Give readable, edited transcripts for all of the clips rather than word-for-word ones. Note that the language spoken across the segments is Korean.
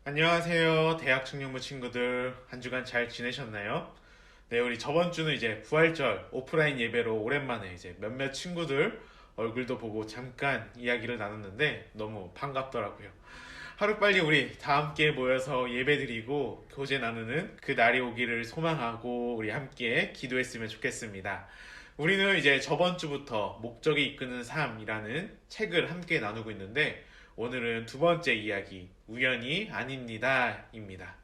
안녕하세요. 대학 청년부 친구들. 한 주간 잘 지내셨나요? 네, 우리 저번 주는 이제 부활절 오프라인 예배로 오랜만에 이제 몇몇 친구들 얼굴도 보고 잠깐 이야기를 나눴는데 너무 반갑더라고요. 하루빨리 우리 다 함께 모여서 예배드리고 교제 나누는 그 날이 오기를 소망하고 우리 함께 기도했으면 좋겠습니다. 우리는 이제 저번 주부터 목적이 이끄는 삶이라는 책을 함께 나누고 있는데 오늘은 두 번째 이야기, 우연이 아닙니다입니다.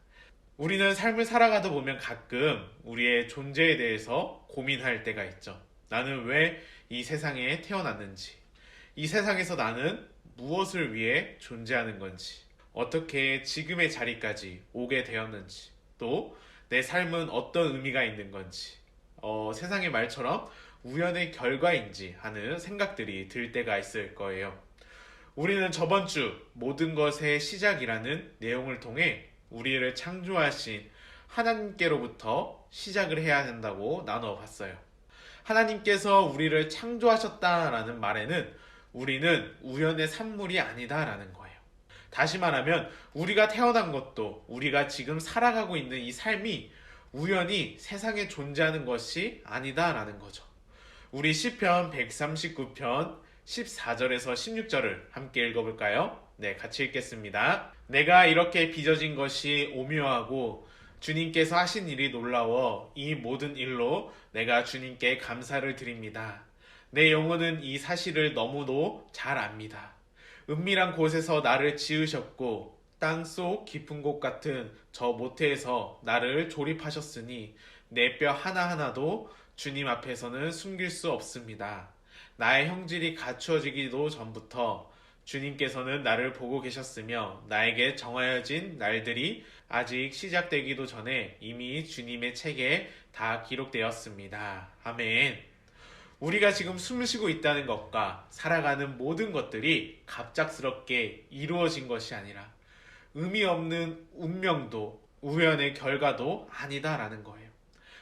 우리는 삶을 살아가다 보면 가끔 우리의 존재에 대해서 고민할 때가 있죠. 나는 왜 이 세상에 태어났는지, 이 세상에서 나는 무엇을 위해 존재하는 건지, 어떻게 지금의 자리까지 오게 되었는지, 또 내 삶은 어떤 의미가 있는 건지, 세상의 말처럼 우연의 결과인지 하는 생각들이 들 때가 있을 거예요. 우리는 저번 주 모든 것의 시작이라는 내용을 통해 우리를 창조하신 하나님께로부터 시작을 해야 된다고 나눠 봤어요. 하나님께서 우리를 창조하셨다라는 말에는 우리는 우연의 산물이 아니다라는 거예요. 다시 말하면 우리가 태어난 것도 우리가 지금 살아가고 있는 이 삶이 우연히 세상에 존재하는 것이 아니다라는 거죠. 우리 시편 139편 14절에서 16절을 함께 읽어볼까요? 네, 같이 읽겠습니다. 내가 이렇게 빚어진 것이 오묘하고 주님께서 하신 일이 놀라워 이 모든 일로 내가 주님께 감사를 드립니다. 내 영혼은 이 사실을 너무도 잘 압니다. 은밀한 곳에서 나를 지으셨고 땅속 깊은 곳 같은 저 모태에서 나를 조립하셨으니 내 뼈 하나하나도 주님 앞에서는 숨길 수 없습니다. 나의 형질이 갖추어지기도 전부터 주님께서는 나를 보고 계셨으며 나에게 정하여진 날들이 아직 시작되기도 전에 이미 주님의 책에 다 기록되었습니다. 아멘. 우리가 지금 숨을 쉬고 있다는 것과 살아가는 모든 것들이 갑작스럽게 이루어진 것이 아니라 의미 없는 운명도 우연의 결과도 아니다라는 거예요.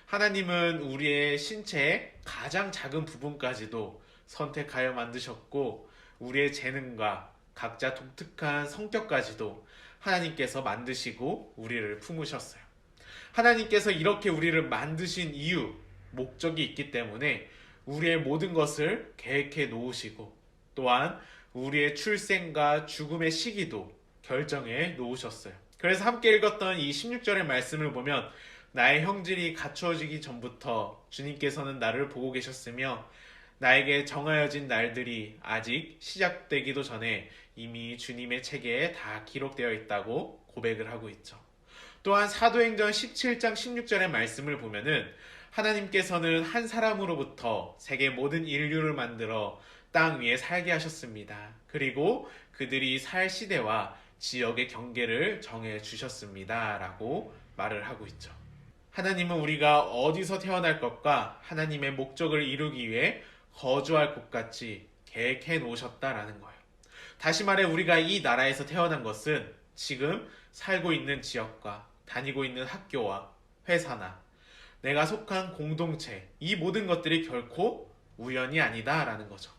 하나님은 우리의 신체의 가장 작은 부분까지도 선택하여 만드셨고 우리의 재능과 각자 독특한 성격까지도 하나님께서 만드시고 우리를 품으셨어요. 하나님께서 이렇게 우리를 만드신 이유, 목적이 있기 때문에 우리의 모든 것을 계획해 놓으시고 또한 우리의 출생과 죽음의 시기도 결정해 놓으셨어요. 그래서 함께 읽었던 이 16절의 말씀을 보면 나의 형질이 갖추어지기 전부터 주님께서는 나를 보고 계셨으며 나에게 정하여진 날들이 아직 시작되기도 전에 이미 주님의 책에 다 기록되어 있다고 고백을 하고 있죠. 또한 사도행전 17장 16절의 말씀을 보면은 하나님께서는 한 사람으로부터 세계 모든 인류를 만들어 땅 위에 살게 하셨습니다. 그리고 그들이 살 시대와 지역의 경계를 정해 주셨습니다. 라고 말을 하고 있죠. 하나님은 우리가 어디서 태어날 것과 하나님의 목적을 이루기 위해 거주할 곳같이 계획해 놓으셨다라는 거예요. 다시 말해 우리가 이 나라에서 태어난 것은 지금 살고 있는 지역과 다니고 있는 학교와 회사나 내가 속한 공동체 이 모든 것들이 결코 우연이 아니다라는 거죠.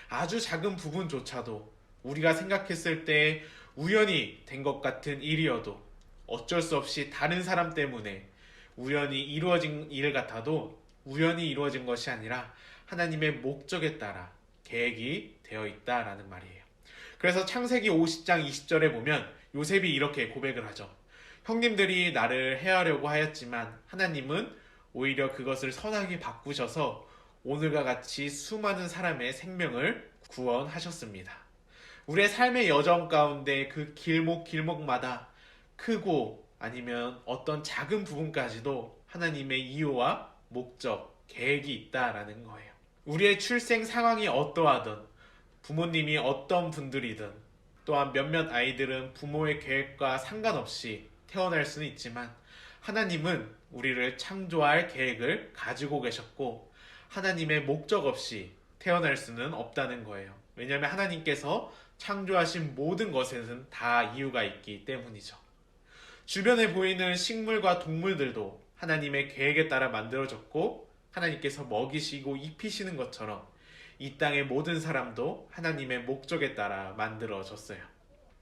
아주 작은 부분조차도 우리가 생각했을 때 우연히 된 것 같은 일이어도 어쩔 수 없이 다른 사람 때문에 우연히 이루어진 일 같아도 우연히 이루어진 것이 아니라 하나님의 목적에 따라 계획이 되어 있다라는 말이에요. 그래서 창세기 50장 20절에 보면 요셉이 이렇게 고백을 하죠. 형님들이 나를 해하려고 하였지만 하나님은 오히려 그것을 선하게 바꾸셔서 오늘과 같이 수많은 사람의 생명을 구원하셨습니다. 우리의 삶의 여정 가운데 그 길목길목마다 크고 아니면 어떤 작은 부분까지도 하나님의 이유와 목적, 계획이 있다라는 거예요. 우리의 출생 상황이 어떠하든 부모님이 어떤 분들이든 또한 몇몇 아이들은 부모의 계획과 상관없이 태어날 수는 있지만 하나님은 우리를 창조할 계획을 가지고 계셨고 하나님의 목적 없이 태어날 수는 없다는 거예요. 왜냐하면 하나님께서 창조하신 모든 것에는 다 이유가 있기 때문이죠. 주변에 보이는 식물과 동물들도 하나님의 계획에 따라 만들어졌고 하나님께서 먹이시고 입히시는 것처럼 이 땅의 모든 사람도 하나님의 목적에 따라 만들어졌어요.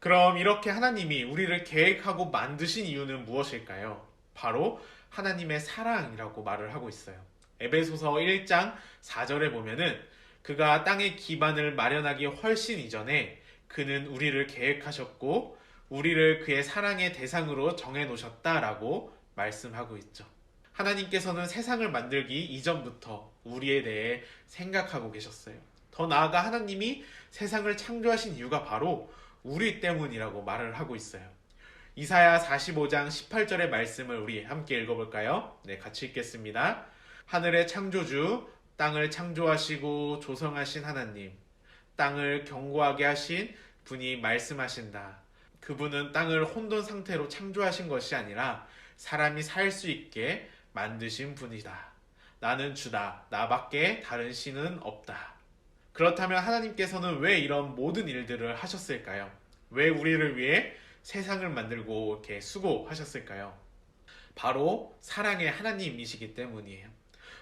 그럼 이렇게 하나님이 우리를 계획하고 만드신 이유는 무엇일까요? 바로 하나님의 사랑이라고 말을 하고 있어요. 에베소서 1장 4절에 보면은 그가 땅의 기반을 마련하기 훨씬 이전에 그는 우리를 계획하셨고 우리를 그의 사랑의 대상으로 정해 놓으셨다라고 말씀하고 있죠. 하나님께서는 세상을 만들기 이전부터 우리에 대해 생각하고 계셨어요. 더 나아가 하나님이 세상을 창조하신 이유가 바로 우리 때문이라고 말을 하고 있어요. 이사야 45장 18절의 말씀을 우리 함께 읽어볼까요? 네, 같이 읽겠습니다. 하늘의 창조주, 땅을 창조하시고 조성하신 하나님, 땅을 견고하게 하신 분이 말씀하신다. 그분은 땅을 혼돈 상태로 창조하신 것이 아니라 사람이 살 수 있게 만드신 분이다. 나는 주다. 나밖에 다른 신은 없다. 그렇다면 하나님께서는 왜 이런 모든 일들을 하셨을까요? 왜 우리를 위해 세상을 만들고 이렇게 수고하셨을까요? 바로 사랑의 하나님이시기 때문이에요.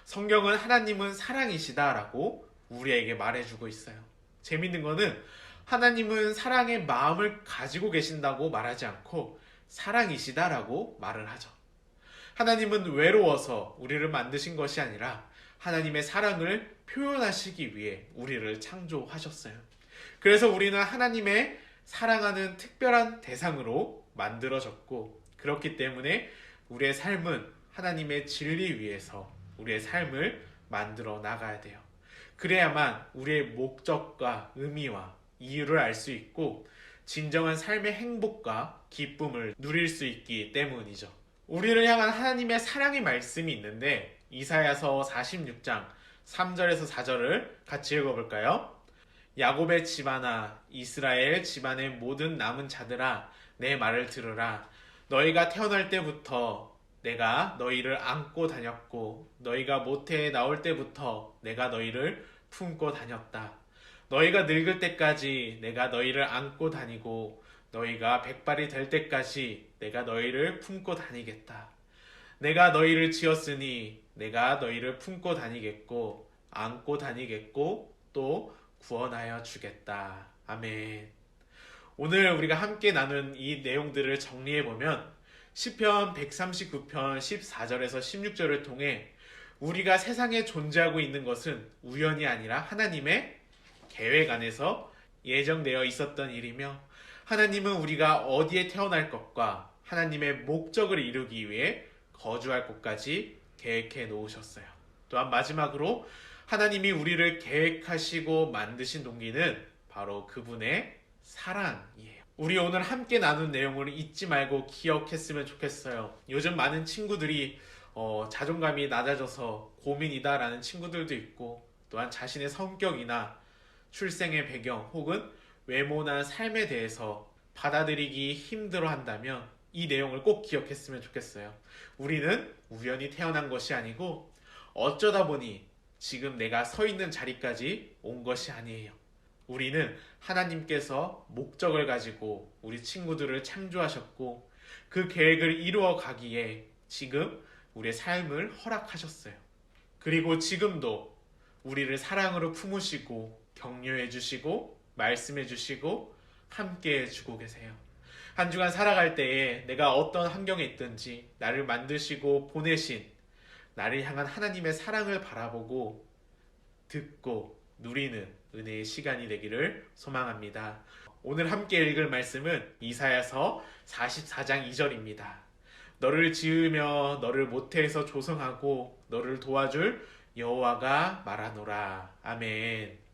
성경은 하나님은 사랑이시다라고 우리에게 말해주고 있어요. 재밌는 거는 하나님은 사랑의 마음을 가지고 계신다고 말하지 않고 사랑이시다라고 말을 하죠. 하나님은 외로워서 우리를 만드신 것이 아니라 하나님의 사랑을 표현하시기 위해 우리를 창조하셨어요. 그래서 우리는 하나님의 사랑하는 특별한 대상으로 만들어졌고, 그렇기 때문에 우리의 삶은 하나님의 진리 위에서 우리의 삶을 만들어 나가야 돼요. 그래야만 우리의 목적과 의미와 이유를 알 수 있고 진정한 삶의 행복과 기쁨을 누릴 수 있기 때문이죠. 우리를 향한 하나님의 사랑의 말씀이 있는데 이사야서 46장 3절에서 4절을 같이 읽어볼까요? 야곱의 집안아, 이스라엘 집안의 모든 남은 자들아, 내 말을 들으라. 너희가 태어날 때부터 내가 너희를 안고 다녔고 너희가 모태에 나올 때부터 내가 너희를 품고 다녔다. 너희가 늙을 때까지 내가 너희를 안고 다니고 너희가 백발이 될 때까지 내가 너희를 품고 다니겠다. 내가 너희를 지었으니 내가 너희를 품고 다니겠고 안고 다니겠고 또 구원하여 주겠다. 아멘. 오늘 우리가 함께 나눈 이 내용들을 정리해보면 시편 139편 14절에서 16절을 통해 우리가 세상에 존재하고 있는 것은 우연이 아니라 하나님의 계획 안에서 예정되어 있었던 일이며 하나님은 우리가 어디에 태어날 것과 하나님의 목적을 이루기 위해 거주할 곳까지 계획해 놓으셨어요. 또한 마지막으로 하나님이 우리를 계획하시고 만드신 동기는 바로 그분의 사랑이에요. 우리 오늘 함께 나눈 내용을 잊지 말고 기억했으면 좋겠어요. 요즘 많은 친구들이 자존감이 낮아져서 고민이다라는 친구들도 있고 또한 자신의 성격이나 출생의 배경 혹은 외모나 삶에 대해서 받아들이기 힘들어 한다면 이 내용을 꼭 기억했으면 좋겠어요. 우리는 우연히 태어난 것이 아니고 어쩌다 보니 지금 내가 서 있는 자리까지 온 것이 아니에요. 우리는 하나님께서 목적을 가지고 우리 친구들을 창조하셨고 그 계획을 이루어 가기에 지금 우리의 삶을 허락하셨어요. 그리고 지금도 우리를 사랑으로 품으시고 격려해 주시고 말씀해 주시고 함께 해주고 계세요. 한 주간 살아갈 때에 내가 어떤 환경에 있든지 나를 만드시고 보내신 나를 향한 하나님의 사랑을 바라보고 듣고 누리는 은혜의 시간이 되기를 소망합니다. 오늘 함께 읽을 말씀은 이사야서 44장 2절입니다. 너를 지으며 너를 모태에서 조성하고 너를 도와줄 여호와가 말하노라. 아멘.